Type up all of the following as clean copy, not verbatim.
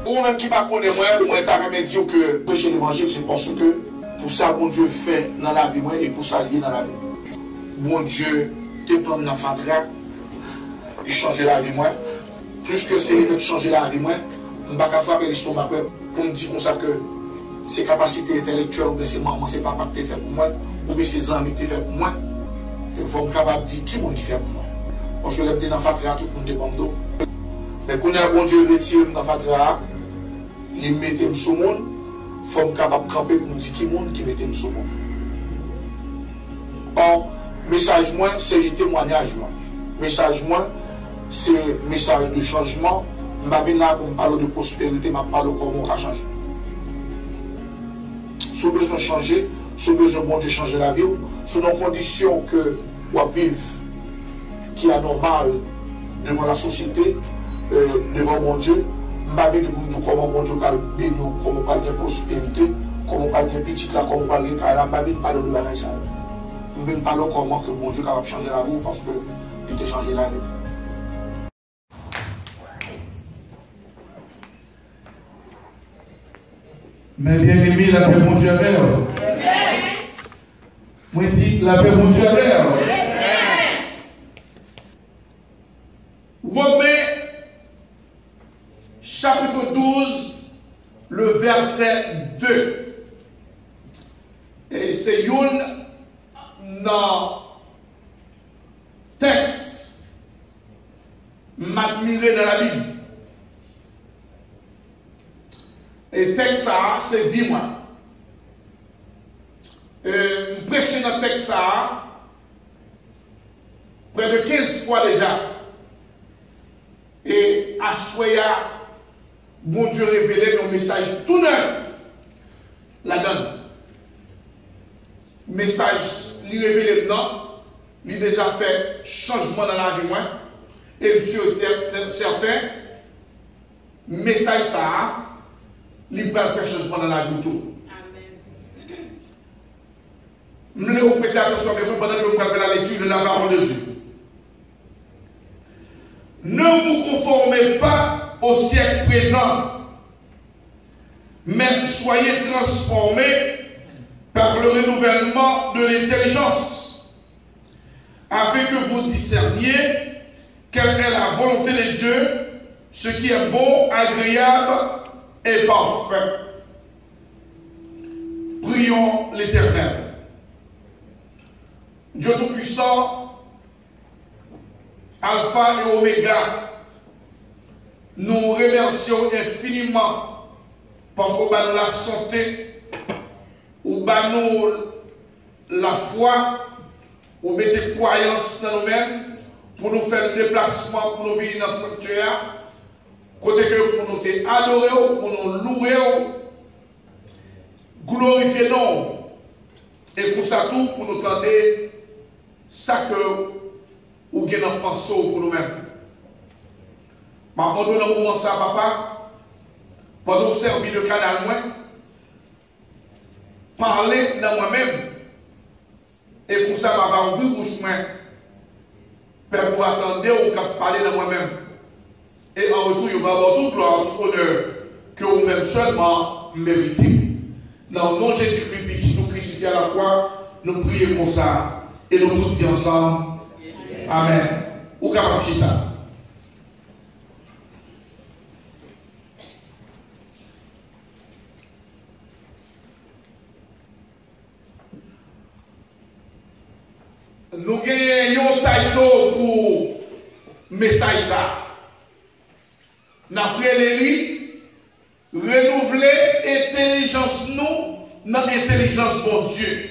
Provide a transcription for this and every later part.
Ou même qui ne connaît pas, moi, je dire que prêcher l'évangile, c'est parce que pour ça, bon Dieu fait dans la vie, et pour ça, il est dans la vie. Bon Dieu, te prend dans la fatra, il change la vie, moi. Plus que c'est lui qui change la vie, moi, je ne vais pas frapper l'estomac pour me dire comme ça que ses capacités intellectuelles, ou bien ses mamans, c'est papa qui fait pour moi, ou bien ses amis qui fait pour moi. Il faut me capable de dire qui est fait pour moi. Parce que les dans la fatra, tout le monde dépend d'eux. Mais quand bon Dieu retire dans la fatra, il met sur le monde, il faut me capable de camper pour me dire qui est le monde qui met sur le monde. Or, message moi, c'est le témoignage moi. Message moi, c'est le message de changement. Je vais là pour me parler de prospérité, je vais parler de comment on va changer. Si vous avez besoin de changer, si vous avez besoin de bon Dieu changer la vie, sous nos conditions que vous vivez, qui est normal devant la société, devant mon Dieu, je vais vous dire comment mon Dieu va bien nous, comment on va bien prospérité, comment on va bien petit là, comment on va bien carré, je vais parler de bagage ça. Je vais parler comment que mon Dieu va changer la vie parce qu'il a changé la vie. Mais bien aimé, la paix mon Dieu avec. Moi dis la paix mon Dieu avec. Romains chapitre 12, le verset 2. Et c'est un texte m'admiré dans la Bible. Et texte ça, c'est vie moi. Prêcher dans le texte ça, près de 15 fois déjà. Et à soya, bon Dieu révélé un message tout neuf. La donne. Message, il révélé maintenant, il a déjà fait changement dans la vie moi. Et sur certains, message ça, il peut faire changement dans la vie tout. Amen. Je vais prêter attention avec vous pendant que vous faites la lecture de la parole de Dieu. Ne vous conformez pas au siècle présent, mais soyez transformés par le renouvellement de l'intelligence, afin que vous discerniez quelle est la volonté de Dieu, ce qui est bon, agréable et parfait. Prions l'Éternel. Dieu Tout-Puissant, Alpha et Oméga, nous remercions infiniment parce qu'on va nous la santé, on va nous la foi, on met des croyances dans nous-mêmes pour nous faire le déplacement, pour nous venir dans le sanctuaire. Côté que pour nous adorer, pour nous louer, glorifier nous. Et pour ça tout, pour nous tendre ça que nous avons pensé pour nous-mêmes. Pendant le moment ça, papa, pendant servir le canal, parler dans moi-même. Et pour ça, papa, on veut pour moi. Père, pour attendre, on peut parler dans moi-même. Et en retour, il va avoir toute gloire, tout honneur que vous-même seulement méritez. Dans le nom de Jésus-Christ, petit tout crucifié à la croix, nous prions pour ça. Et nous tous disons ensemble. Amen. Ou Kapachita. Nous gagnons un title pour message ça. D'après les renouveler l'intelligence nous dans l'intelligence bon Dieu.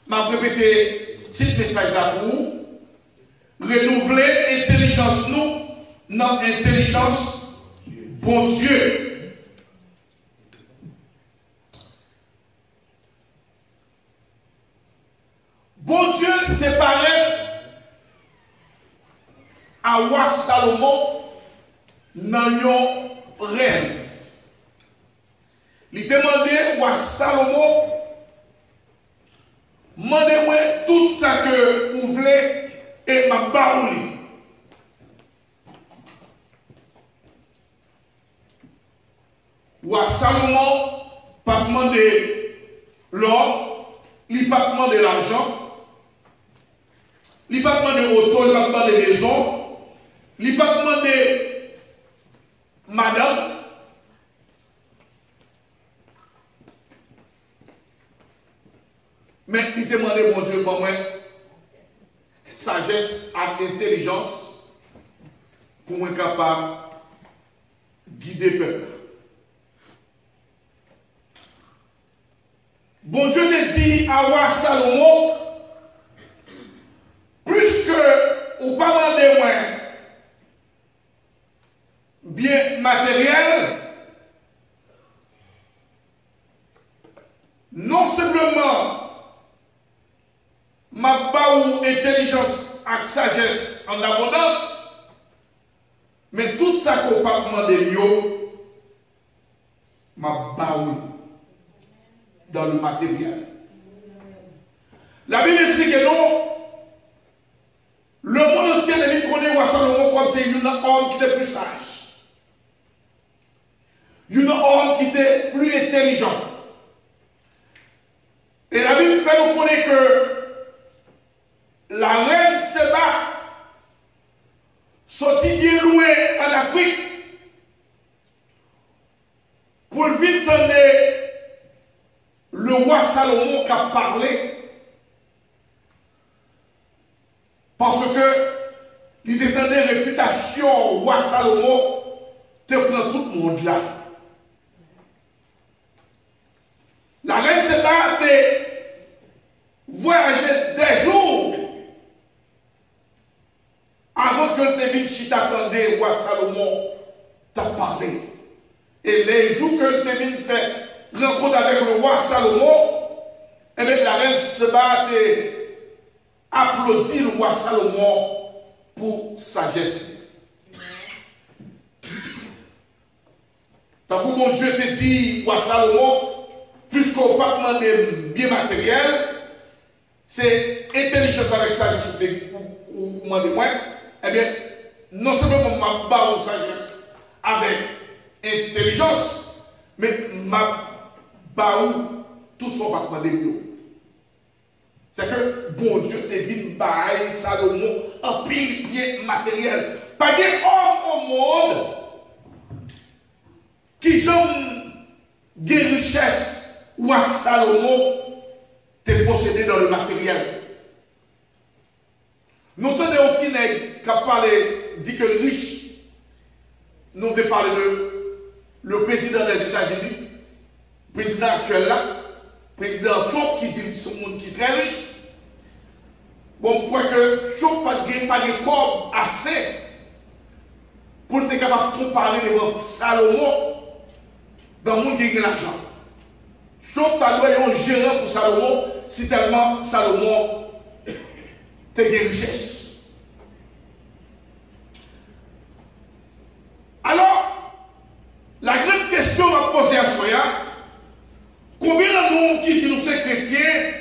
Je vais répéter ce message là pour vous. Renouveler l'intelligence nous dans l'intelligence bon Dieu. Bon Dieu te paraît à roi Salomon dans un rêve. Il demandait roi Salomon, demandez-moi tout ça que vous voulez et ma baouli. Ou à Salomon, pas demander l'or, il pas demander l'argent, il pas demander auto, il pas demander maison, il pas demander madame. Mais il demandait, mon Dieu, pour moi, sagesse et intelligence pour être capable de guider le peuple. Bon Dieu te dit à roi Salomon, plus que ou pas demander moins bien matériel, non simplement ma baou intelligence et sagesse en abondance, mais tout ça qu'on pas demander ma baou dans le matériel. La Bible explique que non, le monde entier ne connaît pas Salomon comme c'est un homme qui était plus sage, un homme qui était plus intelligent. Et la Bible fait nous connaître que la reine Séba sortit bien loin en Afrique pour vite tendre le roi Salomon qui a parlé. Parce que il était donné réputation roi Salomon te prend tout le monde là. La reine Séba a voyagé des jours avant que le Tévin Chit attendait, roi Salomon t'a parlé. Et les jours que le Tévin fait rencontre avec le roi Salomon, et bien la reine Séba a applaudi le roi Salomon pour sagesse. Tant que mon Dieu te dit, roi Salomon, puisqu'on pas demander bien matériel, c'est intelligence avec sagesse ou demander moins. Eh bien, non seulement ma barre sagesse avec intelligence, mais ma barre tout son battement de mieux. C'est que bon Dieu te dit bail Salomon en pile bien matériel. Pas d'homme au monde qui j'aime des richesses ou à Salomon te possédé dans le matériel. Nous tenons aussi qui a parlé, dit que le riche, nous devons parler de le président des États-Unis, le président actuel là, le président Trump qui dit son monde qui est très riche. Bon, on croit que Trump n'a pas de corps assez pour être capable de comparer devant Salomon dans le monde qui a l'argent. Trump a donné un gérant pour Salomon si tellement Salomon des richesses. Alors, la grande question à poser à Soya, combien de monde qui dit nous sommes chrétiens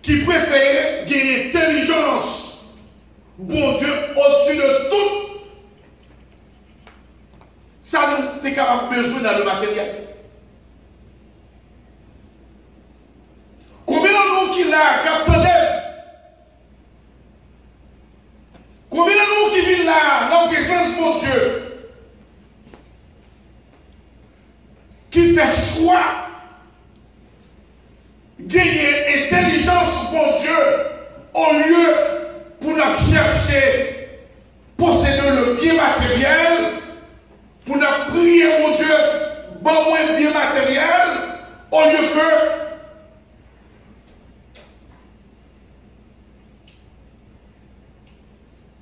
qui préfèrent gagner intelligence, bon Dieu, au-dessus de tout, ça nous est capable besoin dans le matériel. Combien de monde qui l'a capté? Combien de nous qui vivent là, dans la présence de mon Dieu, qui fait choix, gagner intelligence, mon Dieu, au lieu pour nous chercher, posséder le bien matériel, pour nous prier, mon Dieu, bon moins bien matériel, au lieu que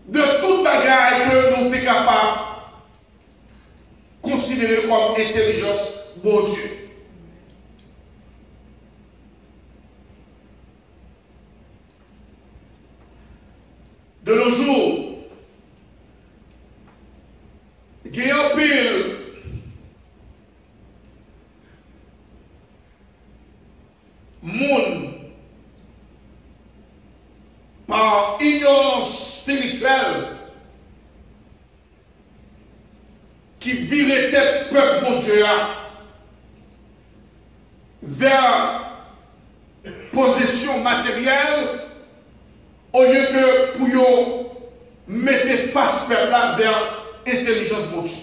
de toute bagarre que nous sommes capables de considérer comme intelligence, bon Dieu. De nos jours, il y a un pile monde par ignorance spirituelle, qui virait tête peuple mon Dieu vers possession matérielle, au lieu que pour yo mettre face peuple là vers intelligence mon Dieu.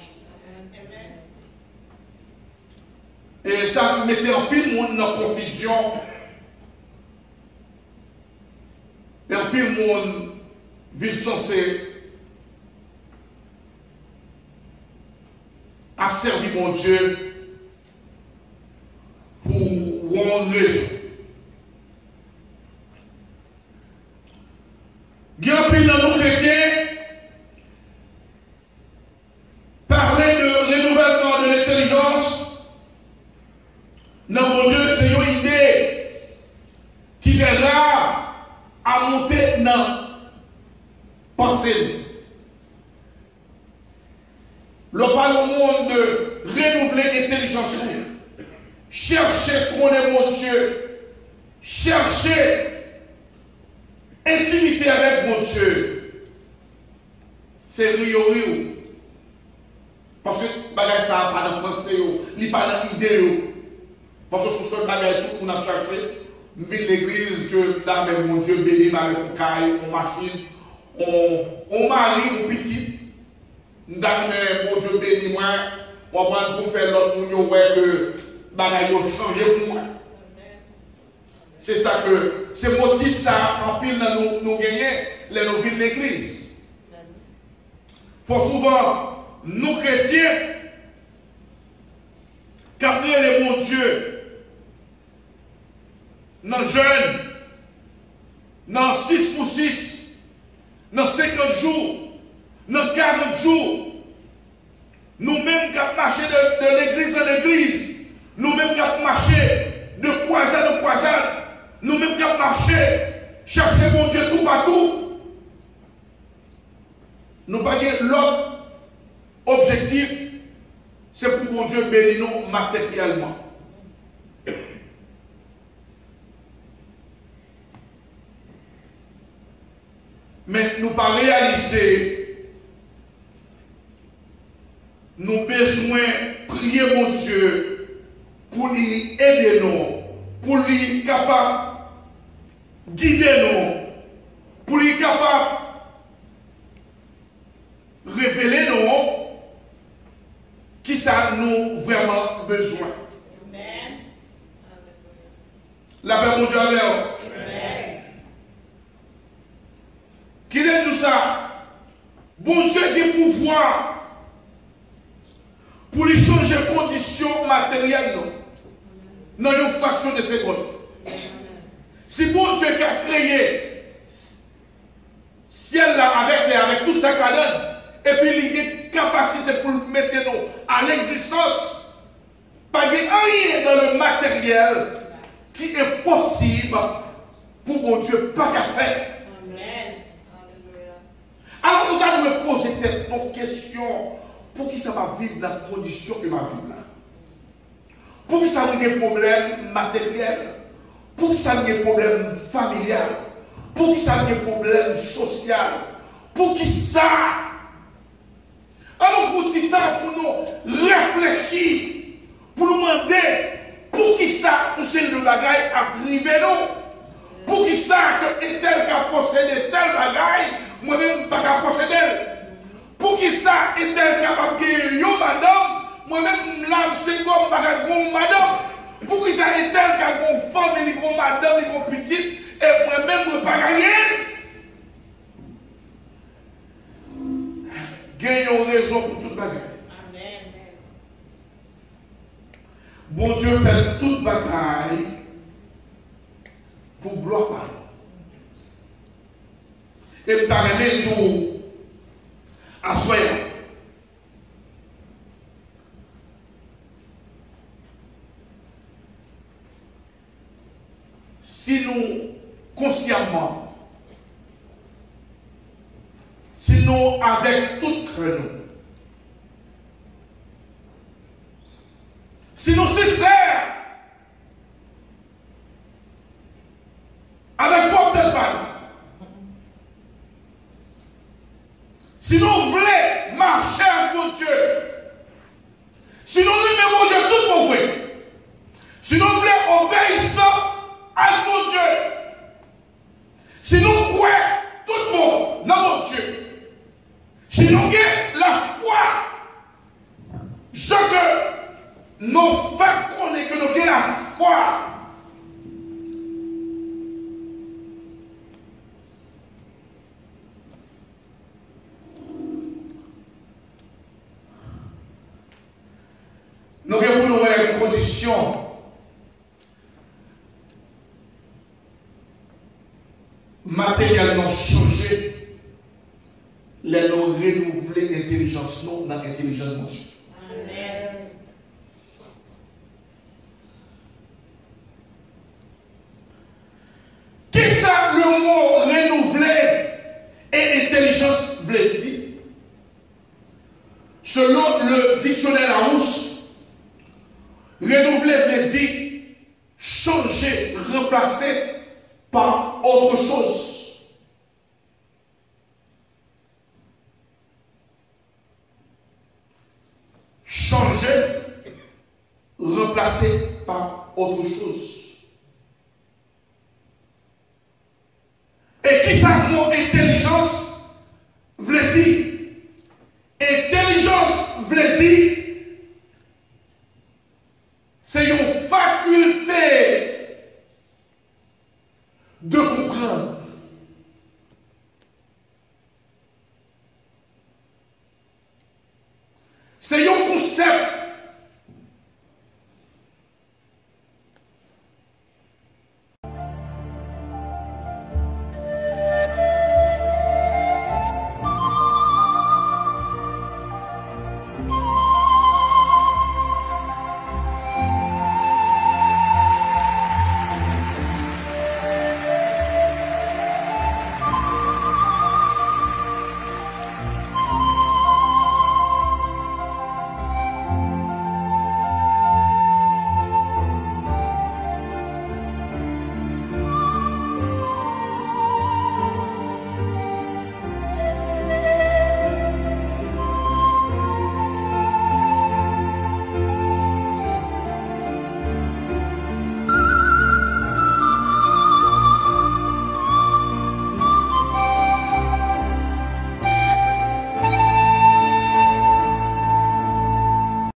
Et ça mettait en pile monde dans confusion. Et en pile monde ville censé a servi mon Dieu pour une raison. Il y a un pile dans nos chrétiens parler de renouvellement de l'intelligence. Non, mon Dieu, c'est une idée qui viendra à monter dans pensée. Le parle au monde de renouveler l'intelligence. Chercher connaître mon Dieu. Chercher intimité avec mon Dieu. C'est rio. Parce que bagage ça n'a pas de pensée, il n'y a pas d'idée. Parce que sur ce bagage, tout le monde a cherché. Je vis l'église que dans mon Dieu béni avec une caille, une machine, on mari, on petit. Dans mon Dieu béni moi, on va pour faire l'autre monde que bagage a changé pour moi. C'est ça que, ce motif ça en pile dans nous gagner, les nous vivons l'église. Faut souvent, nous chrétiens, capter le bon Dieu, dans jeûne, dans 6 pour 6, dans 50 jours, dans 40 jours, nous-mêmes qui marcher de l'église à l'église, nous-mêmes qui marcher de croisade en croisade, nous-mêmes qui marcher, chercher mon Dieu tout partout, nous pas l'autre objectif, c'est pour mon Dieu bénir nous matériellement. Mais nous pas réaliser, nous besoin prier mon Dieu pour lui aider nous, pour lui capable guider nous, pour lui capable révéler nous qui ça nous vraiment besoin. Amen. La paix mon Dieu avec vous. Qu'il est tout ça, bon Dieu a des pouvoirs pour lui changer les conditions matérielles dans une fraction de seconde. Si bon Dieu qui a créé ciel là avec toute sa cadence, et puis il a une capacité pour le mettre nous à l'existence, pas de rien dans le matériel qui est possible pour bon Dieu pas qu'à faire. Amen. Alors nous devons poser nos questions pour qui ça va vivre dans la condition que ma vie là. Pour qui ça va des problèmes matériels, pour qui ça va des problèmes familiaux, pour qui ça va des problèmes sociaux, pour qui ça. Alors pour petit temps pour nous réfléchir, pour nous demander pour qui ça nous série de bagailles à priver nous, pour qui ça que tel qui a possédé tel bagaille. Moi-même, pas qu'à posséder. Pour qui ça est-elle capable de guérir, madame? Moi-même, l'âme, c'est comme pas qu'à gros madame. Pour qui ça est-elle qu'à gros femme, les gros madame, les gros petites, et moi-même, je ne pas rien. Gagnons raison pour toute bagaille. Amen. Bon Dieu fait toute bagaille pour gloire par nous. Et tu as remis tout à soi. Si nous, consciemment, si nous, avec tout cœur, si nous sincères, avec propre mal, Si nous voulons marcher avec mon Dieu, si nous aimons mon Dieu tout pour vrai, si nous voulons obéir à mon Dieu, si nous croyons tout bon dans mon Dieu, si nous avons la foi, je que nous faisons connaître que nous avons la foi. Nous avons une condition matériellement changée, les nous renouveler l'intelligence dans l'intelligence de Dieu. Amen. Qu'est-ce que le mot renouveler et intelligence veut dire? Selon le dictionnaire Larousse, renouveler veut dire changer, remplacer par autre chose. Changer, remplacer par autre chose. Et qui ça mot intelligence veut dire? Intelligence veut dire c'est une faculté de comprendre. C'est une